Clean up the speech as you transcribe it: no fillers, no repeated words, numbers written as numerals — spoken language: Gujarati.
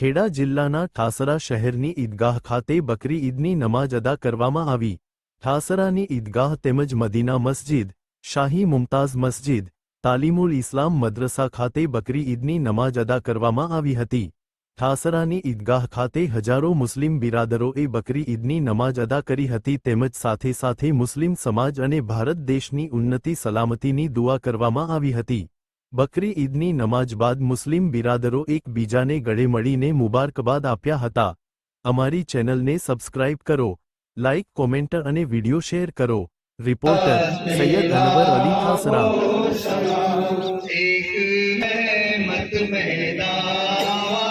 ખેડા જિલ્લાના ઠાસરા શહેરની ઈદગાહ ખાતે બકરી ઈદની નમાજ અદા કરવામાં આવી। ઠાસરાની ઈદગાહ તેમજ મદીના મસ્જિદ, શાહી મુમતાઝ મસ્જિદ, તાલીમુલ ઇસ્લામ મદ્રસા ખાતે બકરી ઈદની નમાજ અદા કરવામાં આવી હતી। ઠાસરાની ઈદગાહ ખાતે હજારો મુસ્લિમ બિરાદરોએ બકરી ઈદની નમાજ અદા કરી હતી તેમજ સાથે સાથે મુસ્લિમ સમાજ અને ભારત દેશની ઉન્નતિ સલામતીની દુઆ કરવામાં આવી હતી। બકરી ઈદની નમાજ બાદ મુસ્લિમ બિરાદરો એકબીજાને ગળે મળીને મુબારકબાદ આપ્યા હતા। અમારી ચેનલને સબસ્ક્રાઇબ કરો, લાઇક, કોમેન્ટ અને વિડિયો શેર કરો। રિપોર્ટર સૈયદ અનવર અલી ઠાસરા। एक है मत मैदान